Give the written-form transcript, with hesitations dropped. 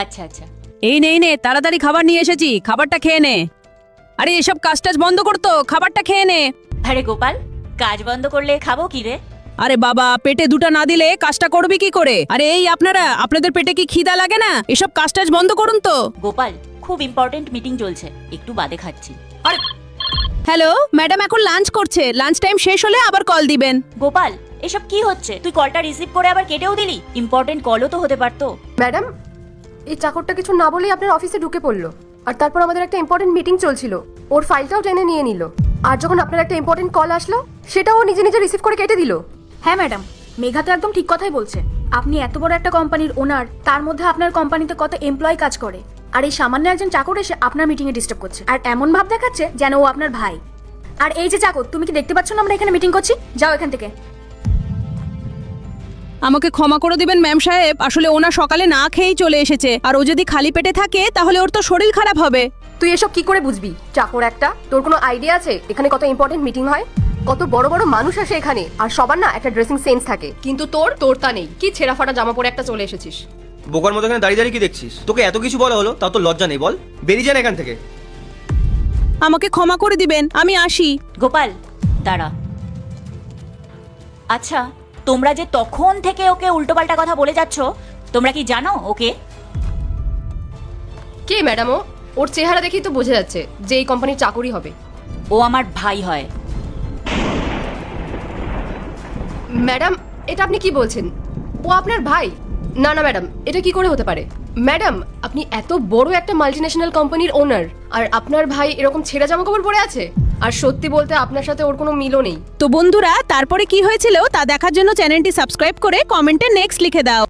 আচ্ছা আচ্ছা। এই নে তাড়াতাড়ি খাবার নিয়ে এসেছি, খাবারটা খেয়ে নে। আরে এসব কাজটাজ বন্ধ করতো, খাবারটা খেয়ে নে। আরে গোপাল, কাজ বন্ধ করলে খাবো কি রে? আরে বাবা, পেটে দুটো না দিলে কাজটা করবি কি করে? আরে এই আপনাদের পেটে কি খিদা লাগে না? এসব কাজটাজ বন্ধ করুন তো। গোপাল, খুব ইম্পর্টেন্ট মিটিং চলছে, একটু বাদে খাচ্ছি। আরে হ্যালো ম্যাডাম, এখন লাঞ্চ করছে, লাঞ্চ টাইম শেষ হলে আবার কল দিবেন। গোপাল, এসব কি হচ্ছে? তুই কলটা রিসিভ করে আবার কেটেও দিলি। ইম্পর্টেন্ট কলও তো হতে পারতো। ম্যাডাম, এই চাকরটা কিছু না বলেই আপনার অফিসে ঢুকে পড়লো, আর তারপর আমাদের একটা ইম্পর্টেন্ট মিটিং চলছিল, ওর ফাইলটাও টেনে নিয়ে নিল। আর যখন আপনার একটা ইম্পর্টেন্ট কল আসলো, সেটাও নিজে নিজে রিসিভ করে কেটে দিল। হ্যাঁ ম্যাডাম, মেঘা তো একদম ঠিক কথাই বলছে। আপনি এত বড় একটা কোম্পানির ওনার, তার মধ্যে আপনার কোম্পানিতে কত এমপ্লয়ি কাজ করে, আর এই সামান্য একজন চাকর এসে আপনার মিটিং এ ডিস্টার্ব করছে, আর এমন ভাব দেখাচ্ছে যেন ও আপনার ভাই। আর এই যে চাকর, তুমি কি দেখতে পাচ্ছ না আমরা এখানে মিটিং করছি? যাও এখান থেকে। আমাকে ক্ষমা করে দিবেন ম্যাম সাহেব, আসলে ওনা সকালে না খেয়েই চলে এসেছে, আর ও যদি খালি পেটে থাকে তাহলে ওর তো শরীর খারাপ হবে। তুই এসব কি করে বুঝবি? চাকর একটা, তোর কোনো আইডিয়া আছে এখানে কত ইম্পর্টেন্ট মিটিং হয়? কত বড় বড় মানুষ আসে এখানে, আর সবার না একটা ড্রেসিং সেন্স থাকে, কিন্তু তোর তা নেই। কি ছেঁড়া ফাটা জামা পরে একটা চলে এসেছিস। বোকার মতো এখানে দাঁড়িয়ে কি দেখছিস? তোকে এত কিছু বলা হলো, তাও তো লজ্জা নেই? বল, বেরিয়ে যান এখান থেকে। আমাকে ক্ষমা করে দিবেন, আমি আসি। গোপাল দাঁড়া। আচ্ছা, তোমরা যে তখন থেকে ওকে উল্টোপাল্টা কথা বলে যাচ্ছ, তোমরা কি জানো ওকে? কে ম্যাডাম? ওর চেহারা দেখেই তো বোঝা যাচ্ছে যে এই কোম্পানির চাকরি হবে। ও আমার ভাই হয়। ম্যাডাম, এটা আপনি কি বলছেন? ও আপনার ভাই? না না ম্যাডাম, এটা কি করে হতে পারে? ম্যাডাম, আপনি এত বড় একটা মাল্টিন্যাশনাল কোম্পানির ওনার, আর আপনার ভাই এরকম ছেঁড়া জামা কাপড় পরে আছে? আর সত্যি বলতে আপনার সাথে ওর কোনো মিলও নেই। তো বন্ধুরা, তারপরে কি হয়েছিল তা দেখার জন্য চ্যানেলটি সাবস্ক্রাইব করে কমেন্টে নেক্সট লিখে দাও।